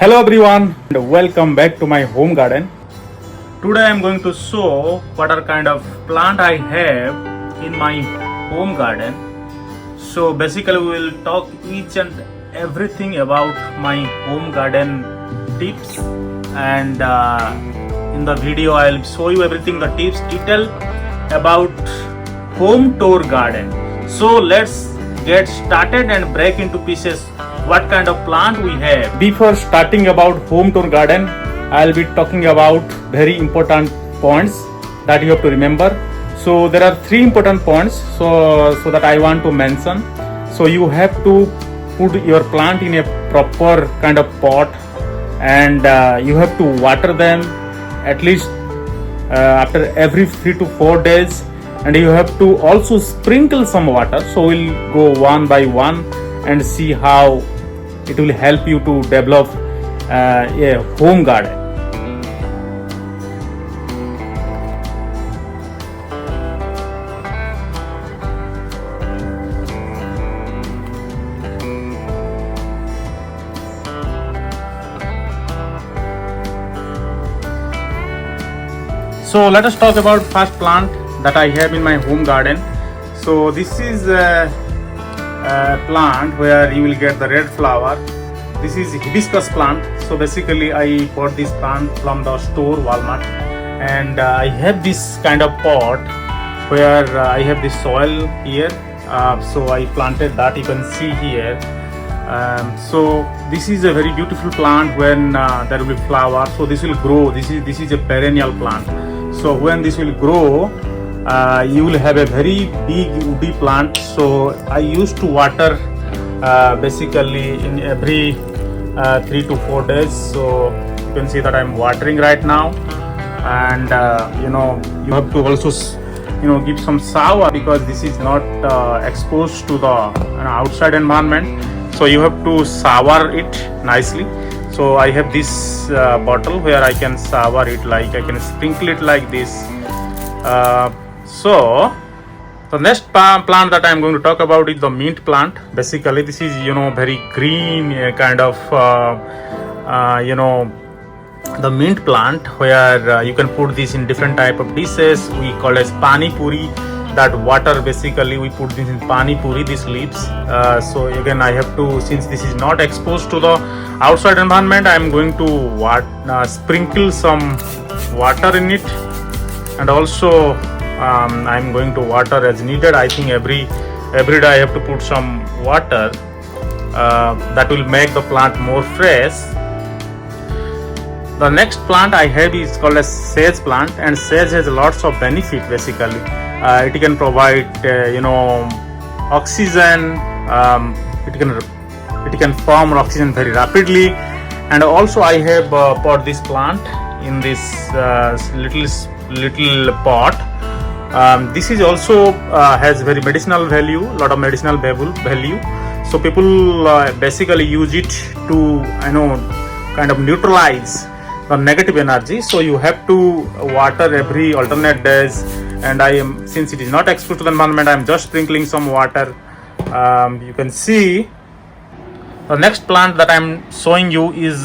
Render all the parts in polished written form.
Hello everyone and welcome back to my home garden. Today I am going to show what are kind of plant I have in my home garden. So basically we will talk each and everything about my home garden tips, and in the video I will show you everything, the tips detail about home tour garden. So let's get started and break into pieces what kind of plant we have. Before starting about home tour garden, I'll be talking about very important points that you have to remember. So there are three important points so that I want to mention. So you have to put your plant in a proper kind of pot, and you have to water them at least after every 3 to 4 days, and you have to also sprinkle some water. So we'll go one by one and see how it will help you to develop a home garden. So let us talk about first plant that I have in my home garden. So this is a plant where you will get the red flower. This is hibiscus plant. So basically I bought this plant from the store Walmart, and I have this kind of pot where I have this soil here. So I planted that, you can see here. So this is a very beautiful plant. When there will be flower, so this will grow. This is a perennial plant. So when this will grow, you will have a very big woody plant. So I used to water basically in every 3 to 4 days. So you can see that I'm watering right now, and you have to also give some sour, because this is not exposed to the outside environment. So you have to sour it nicely. So I have this bottle where I can sour it, like I can sprinkle it like this. So the next plant that I am going to talk about is the mint plant. Basically this is very green kind of the mint plant, where you can put this in different type of dishes. We call as pani puri. That water, basically we put this in pani puri, these leaves. So again I have to, since this is not exposed to the outside environment, I am going to sprinkle some water in it, and also I am going to water as needed. I think every day I have to put some water. That will make the plant more fresh. The next plant I have is called as sage plant, and sage has lots of benefit. Basically it can provide oxygen. It can form oxygen very rapidly. And also I have put this plant in this little pot. This is also has very medicinal value, lot of medicinal value. So people basically use it to kind of neutralize the negative energy. So you have to water every alternate days, and since it is not exposed to the environment, I am just sprinkling some water. You can see the next plant that I am showing you is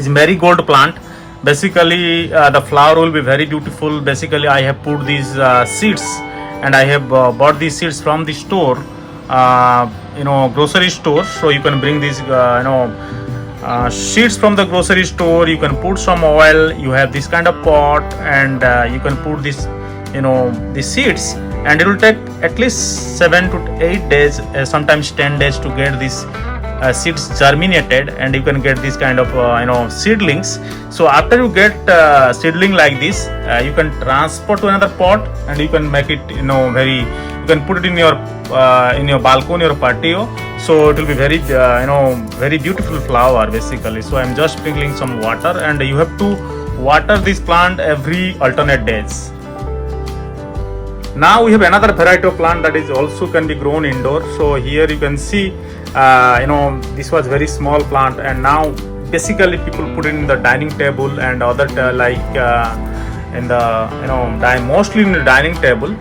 marigold plant. Basically the flower will be very beautiful. Basically I have put these seeds, and I have bought these seeds from the store, grocery store. So you can bring these seeds from the grocery store. You can put some oil. You have this kind of pot, and you can put this the seeds, and it will take at least 7 to 8 days, sometimes 10 days to get this seeds germinated, and you can get this kind of seedlings. So after you get seedling like this, you can transport to another pot, and you can make it you can put it in your balcony or patio. So it will be very very beautiful flower basically. So I'm just sprinkling some water, and you have to water this plant every alternate days. Now we have another variety of plant that is also can be grown indoor. So here you can see this was very small plant, and now basically people put it in the dining table and other mostly in the dining table.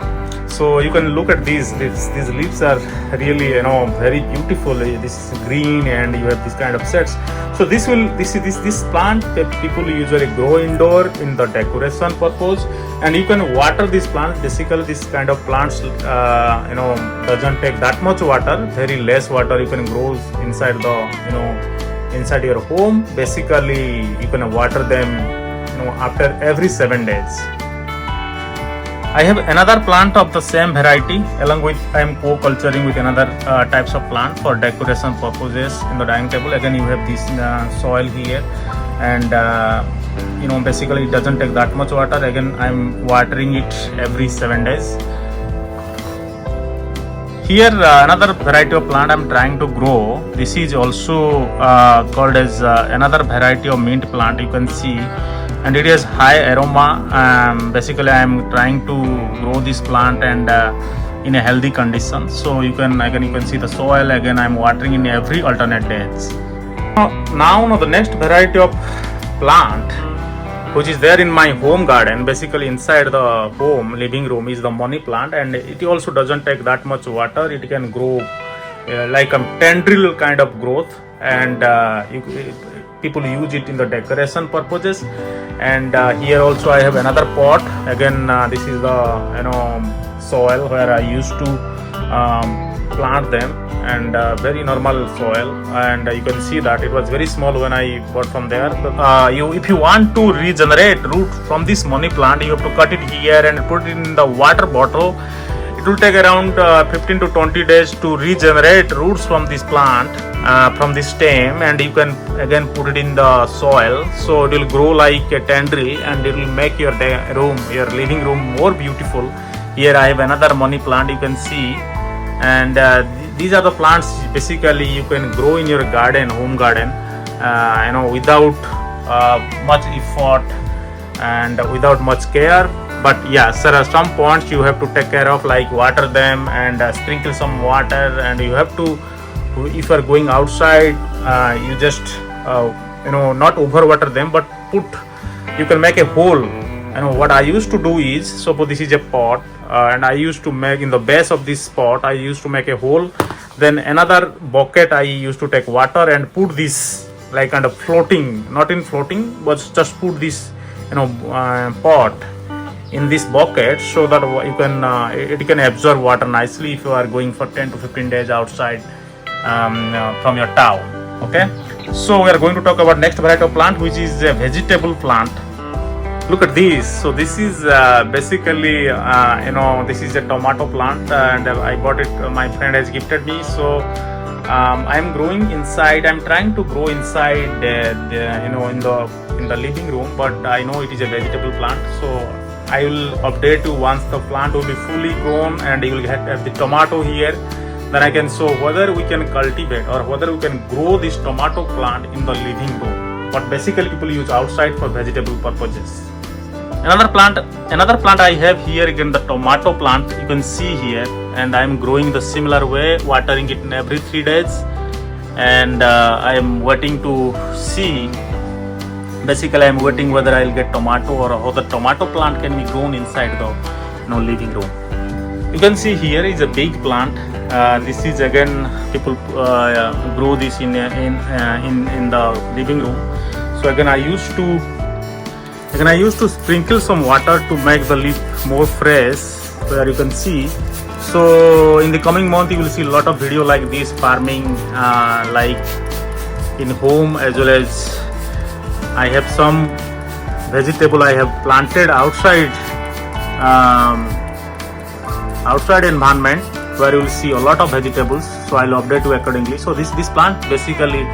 So you can look at these leaves. These leaves are really, you know, very beautiful. This is green, and you have this kind of sets. So this plant that people usually grow indoor in the decoration purpose, and you can water this plant. Basically, this kind of plants, you know, doesn't take that much water. Very less water. You can grow inside the, you know, inside your home. Basically, you can water them, you know, after every 7 days. I have another plant of the same variety, along with I am co-culturing with another types of plant for decoration purposes in the dining table. Again, you have this soil here, and you know, basically it doesn't take that much water. Again, I am watering it every 7 days. Here another variety of plant I am trying to grow. This is also called as another variety of mint plant. You can see, and it has high aroma. Basically I am trying to grow this plant and in a healthy condition. So you can see the soil. Again, I am watering in every alternate days. Now the next variety of plant which is there in my home garden, basically inside the home living room, is the money plant, and it also doesn't take that much water. It can grow like a tendril kind of growth, and people use it in the decoration purposes. And here also I have another pot. Again, this is the, you know, soil where I used to plant them, and very normal soil. And you can see that it was very small when I bought from there. If you want to regenerate root from this money plant, you have to cut it here and put it in the water bottle. It will take around 15 to 20 days to regenerate roots from this plant, from this stem, and you can again put it in the soil. So it will grow like a tendril, and it will make your your living room more beautiful. Here I have another money plant, you can see, and these are the plants basically you can grow in your garden, home garden, you know, without much effort and without much care. But yes, there are some points you have to take care of, like water them and sprinkle some water. And you have to, if you are going outside, you just you know, not overwater them, but you can make a hole. You know what I used to do is, suppose this is a pot, and I used to make, in the base of this pot I used to make a hole. Then another bucket I used to take water and put this like kind of floating, not in floating, but just put this, you know, pot in this bucket, so that you can it can absorb water nicely if you are going for 10 to 15 days outside from your town. Okay, so we are going to talk about next variety of plant, which is a vegetable plant. Look at this. So this is basically you know, this is a tomato plant, and I bought it, my friend has gifted me. So I am growing inside. I'm trying to grow inside you know, in the living room, but I know it is a vegetable plant. So I will update you once the plant will be fully grown and you will have the tomato here. Then I can show whether we can cultivate or whether we can grow this tomato plant in the living room. But basically people use outside for vegetable purposes. Another plant I have here, again the tomato plant, you can see here, and I am growing the similar way, watering it in every 3 days. And I am waiting to see. Basically I am waiting whether I will get tomato, or how the tomato plant can be grown inside the, you know, living room. You can see here is a big plant. This is again people grow this in the living room. So again I used to sprinkle some water to make the leaf more fresh, where you can see. So in the coming month you will see a lot of video like this, farming like in home, as well as I have some vegetable I have planted outside environment, where you will see a lot of vegetables. So I'll update you accordingly. So this plant basically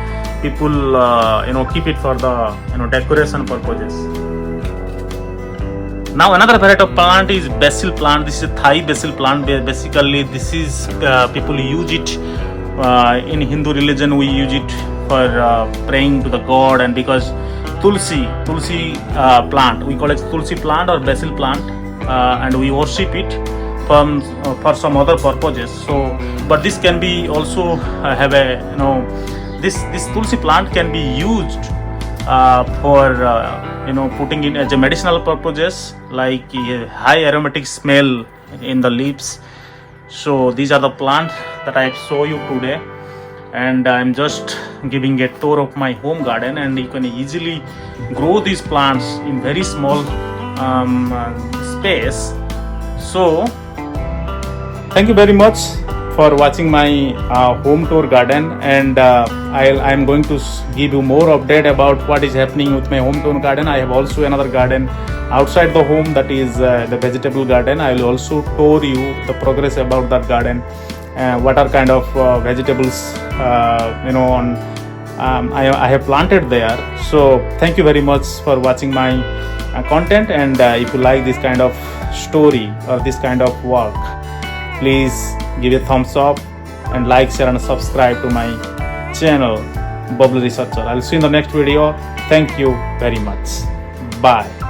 people you know, keep it for the, you know, decoration purposes. Now another variety of plant is basil plant. This is a Thai basil plant. Basically this is people use it in Hindu religion. We use it for praying to the god, and because tulsi plant, we call it tulsi plant or basil plant, and we worship it for some other purposes. So but this can be also have a, you know, this tulsi plant can be used for you know, putting in as a medicinal purposes, like high aromatic smell in the leaves. So these are the plants that I show you today, and I'm just giving a tour of my home garden, and you can easily grow these plants in very small space. So thank you very much for watching my home tour garden, and I'm going to give you more update about what is happening with my home tour garden. I have also another garden outside the home, that is the vegetable garden. I will also tour you the progress about that garden, what are kind of vegetables I have planted there. So thank you very much for watching my content, and if you like this kind of story or this kind of work, please give a thumbs up and like, share and subscribe to my channel, Bubbly Researcher. I'll see you in the next video. Thank you very much. Bye.